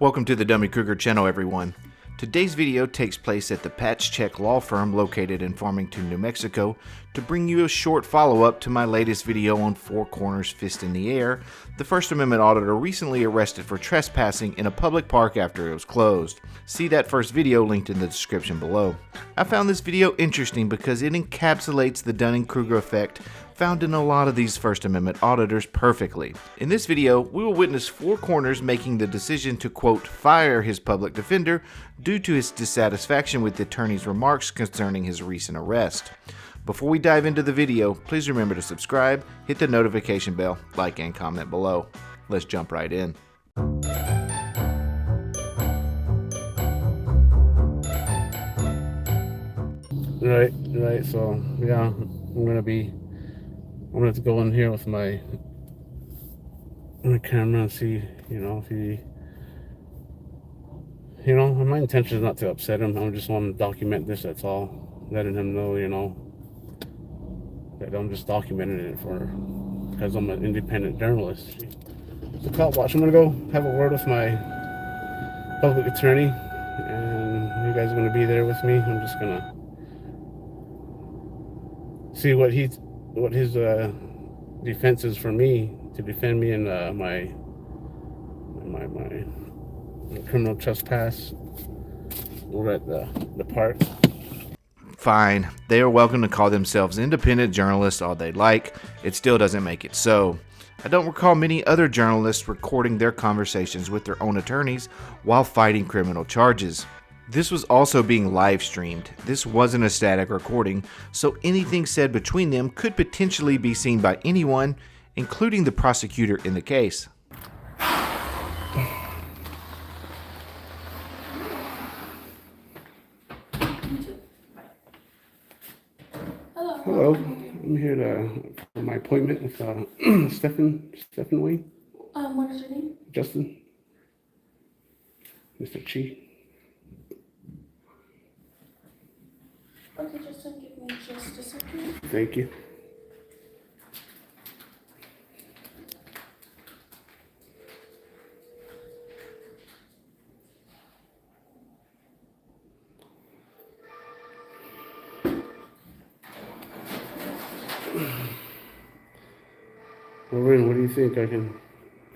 Welcome to the Dummy Kruger channel, everyone. Today's video takes place at the Patch Check law firm located in Farmington, New Mexico, to bring you a short follow-up to my latest video on Four Corners Fist in the Air, the First Amendment auditor recently arrested for trespassing in a public park after it was closed. See that first video linked in the description below. I found this video interesting because it encapsulates the Dunning-Kruger effect found in a lot of these First Amendment auditors perfectly. In this video, we will witness Four Corners making the decision to, quote, fire his public defender due to his dissatisfaction with the attorney's remarks concerning his recent arrest. Before we dive into the video, please remember to subscribe, hit the notification bell, like, and comment below. Let's jump right in. Right. So yeah, I'm gonna have to go in here with my camera and see, if he, my intention is not to upset him. I just want to document this. That's all. Letting him know, that I'm just documenting it because I'm an independent journalist. So cop watch. I'm gonna go have a word with my public attorney, and you guys are gonna be there with me. I'm just gonna see what his defense is for me, to defend me in my criminal trespass over at the park. Fine, they are welcome to call themselves independent journalists all they like. It still doesn't make it so. I don't recall many other journalists recording their conversations with their own attorneys while fighting criminal charges. This was also being live streamed. This wasn't a static recording, so anything said between them could potentially be seen by anyone, including the prosecutor in the case. Hello. I'm here for my appointment with Stephen Wayne. What is your name? Justin. Mr. Chi. Okay, Justin, give me just a second. Thank you. Lorraine, what do you think? I'm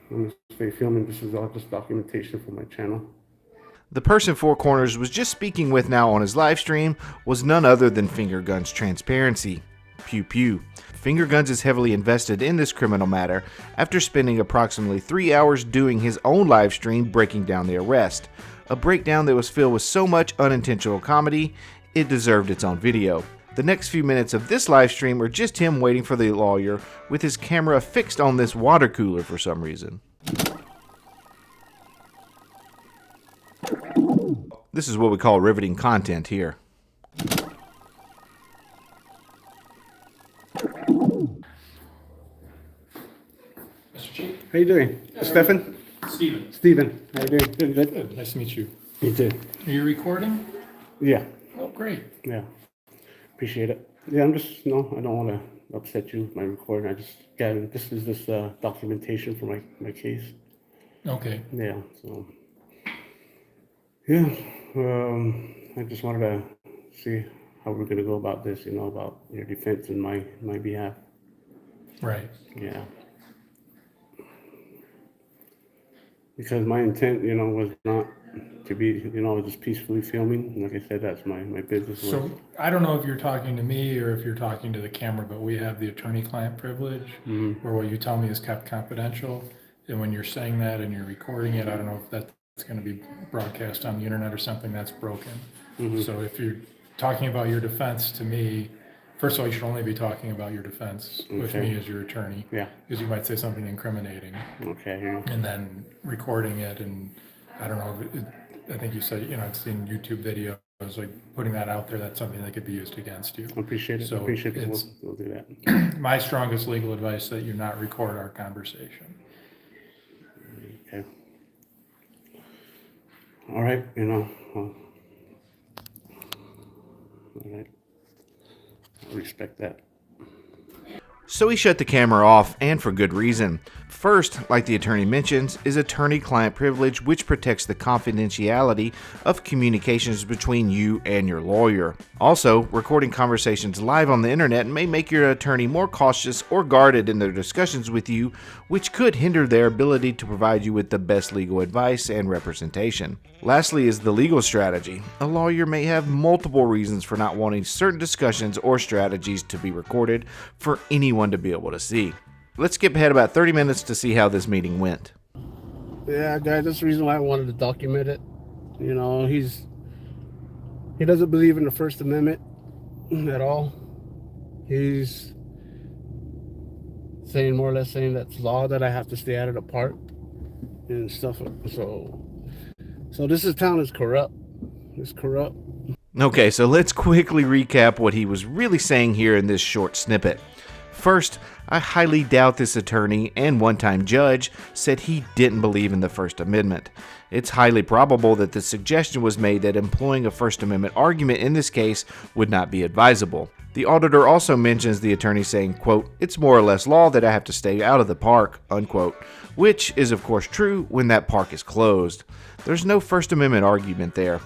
going to stay filming. This is all just documentation for my channel. The person Four Corners was just speaking with now on his live stream was none other than Finger Guns Transparency. Pew pew. Finger Guns is heavily invested in this criminal matter after spending approximately 3 hours doing his own live stream breaking down the arrest. A breakdown that was filled with so much unintentional comedy, it deserved its own video. The next few minutes of this live stream are just him waiting for the lawyer with his camera fixed on this water cooler for some reason. This is what we call riveting content here. Mr. Chief. How you doing? Stephen? Steven. How you doing? Good. Good. Nice to meet you. You too. Are you recording? Yeah. Oh, great. Yeah. Appreciate it. Yeah, I don't want to upset you with my recording. This is documentation for my case. Okay. Yeah, so. Yeah, I just wanted to see how we're going to go about this, about your defense in my behalf. Right. Yeah. Because my intent, was not to be, just peacefully filming. Like I said, that's my business. So I don't know if you're talking to me or if you're talking to the camera, but we have the attorney-client privilege, where what you tell me is kept confidential. And when you're saying that and you're recording it, I don't know if that's going to be broadcast on the internet or something. That's broken. So if you're talking about your defense to me, first of all, you should only be talking about your defense with me as your attorney. Yeah. Because you might say something incriminating. Okay. Yeah. And then recording it, and I don't know, I think you said, I've seen YouTube videos, like putting that out there, that's something that could be used against you. I appreciate it. So Appreciate it. We'll do that. My strongest legal advice that you not record our conversation. Okay. All right. All right. I respect that. So he shut the camera off, and for good reason. First, like the attorney mentions, is attorney-client privilege, which protects the confidentiality of communications between you and your lawyer. Also, recording conversations live on the internet may make your attorney more cautious or guarded in their discussions with you, which could hinder their ability to provide you with the best legal advice and representation. Lastly is the legal strategy. A lawyer may have multiple reasons for not wanting certain discussions or strategies to be recorded for anyone to be able to see. Let's skip ahead about 30 minutes to see how this meeting went. Yeah, guys, that's the reason why I wanted to document it. You know, he doesn't believe in the First Amendment at all. He's saying, more or less saying that's law, that I have to stay out of the park and stuff. So this town is corrupt. It's corrupt. Okay, so let's quickly recap what he was really saying here in this short snippet. First, I highly doubt this attorney and one-time judge said he didn't believe in the First Amendment. It's highly probable that the suggestion was made that employing a First Amendment argument in this case would not be advisable. The auditor also mentions the attorney saying, quote, "It's more or less law that I have to stay out of the park," unquote, which is of course true when that park is closed. There's no First Amendment argument there.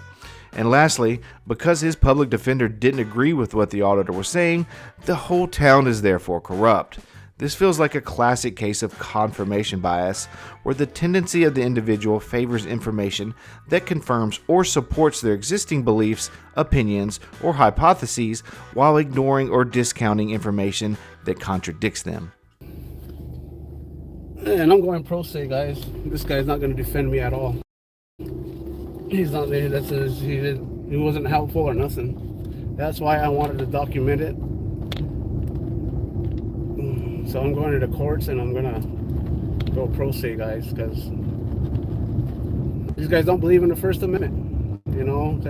And lastly, because his public defender didn't agree with what the auditor was saying, the whole town is therefore corrupt. This feels like a classic case of confirmation bias, where the tendency of the individual favors information that confirms or supports their existing beliefs, opinions, or hypotheses, while ignoring or discounting information that contradicts them. And I'm going pro se, guys. This guy's not going to defend me at all. He's not there. He wasn't helpful or nothing. That's why I wanted to document it. So I'm going to the courts and I'm gonna go pro se, guys, because these guys don't believe in the First Amendment. You know,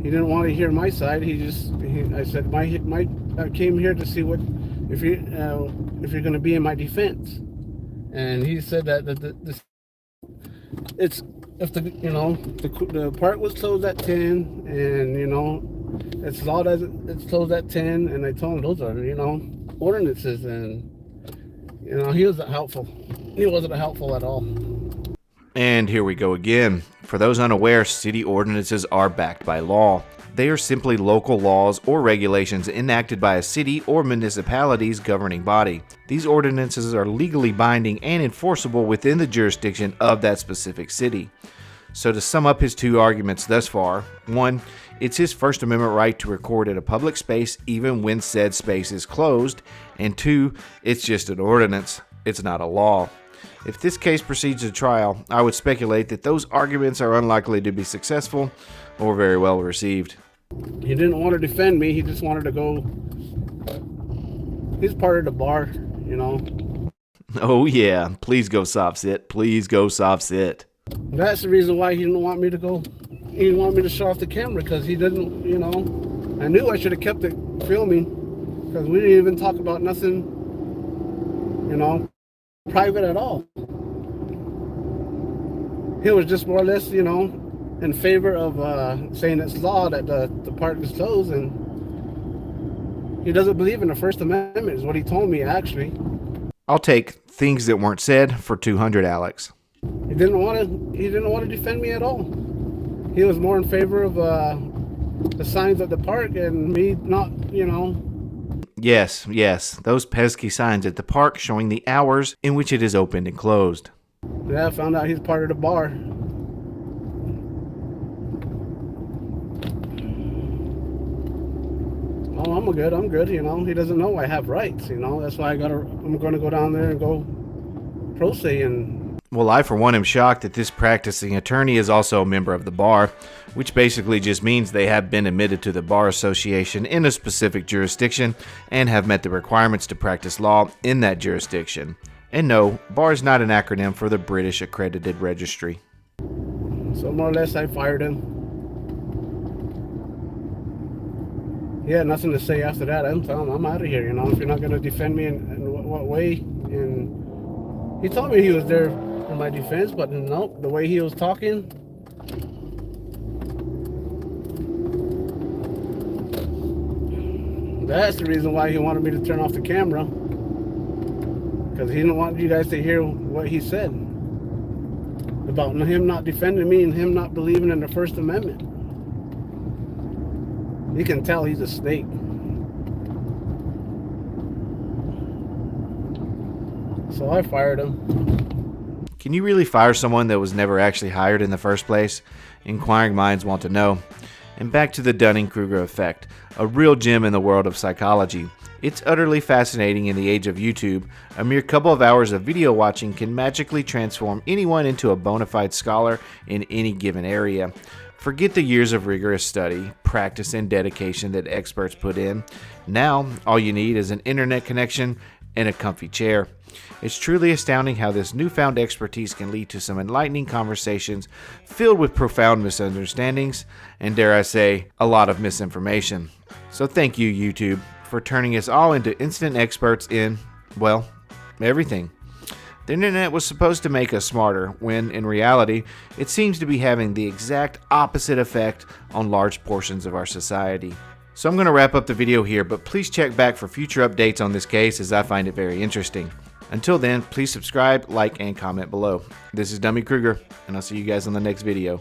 he didn't want to hear my side. I said I came here to see what if you're going to be in my defense, and he said that the park was closed at 10, and it's law that it's closed at 10, and I told him those are ordinances, and he wasn't helpful. He wasn't helpful at all. And here we go again. For those unaware, city ordinances are backed by law. They are simply local laws or regulations enacted by a city or municipality's governing body. These ordinances are legally binding and enforceable within the jurisdiction of that specific city. So to sum up his two arguments thus far, 1, it's his First Amendment right to record at a public space even when said space is closed, and 2, it's just an ordinance, it's not a law. If this case proceeds to trial, I would speculate that those arguments are unlikely to be successful or very well received. He didn't want to defend me, he just wanted to go. He's part of the bar, Oh yeah, please go soft sit, please go soft sit. That's the reason why he didn't want me to go. He didn't want me to show off the camera, because he didn't, I knew I should have kept it filming, because we didn't even talk about nothing, private at all. He was just more or less, in favor of saying it's law that the park is closed, and he doesn't believe in the First Amendment is what he told me, actually. I'll take things that weren't said for 200, Alex. He didn't want to defend me at all. He was more in favor of the signs at the park and me not, Yes, those pesky signs at the park showing the hours in which it is opened and closed. Yeah, I found out he's part of the bar. Oh, I'm good, he doesn't know I have rights, that's why I'm going to go down there and go pro se. And well, I for one am shocked that this practicing attorney is also a member of the bar, which basically just means they have been admitted to the bar association in a specific jurisdiction and have met the requirements to practice law in that jurisdiction. And no, bar is not an acronym for the British Accredited Registry. So more or less I fired him. He had nothing to say after that. I'm telling him I'm out of here, if you're not going to defend me in what way. And he told me he was there for my defense, but no, the way he was talking, That's the reason why he wanted me to turn off the camera. Because he didn't want you guys to hear what he said about him not defending me and him not believing in the First Amendment. You can tell he's a snake. So I fired him. Can you really fire someone that was never actually hired in the first place? Inquiring minds want to know. And back to the Dunning-Kruger effect, a real gem in the world of psychology. It's utterly fascinating in the age of YouTube. A mere couple of hours of video watching can magically transform anyone into a bona fide scholar in any given area. Forget the years of rigorous study, practice, and dedication that experts put in. Now, all you need is an internet connection and a comfy chair. It's truly astounding how this newfound expertise can lead to some enlightening conversations filled with profound misunderstandings and, dare I say, a lot of misinformation. So thank you, YouTube, for turning us all into instant experts in, well, everything. The internet was supposed to make us smarter, when in reality, it seems to be having the exact opposite effect on large portions of our society. So I'm going to wrap up the video here, but please check back for future updates on this case as I find it very interesting. Until then, please subscribe, like, and comment below. This is Dummy Kruger, and I'll see you guys on the next video.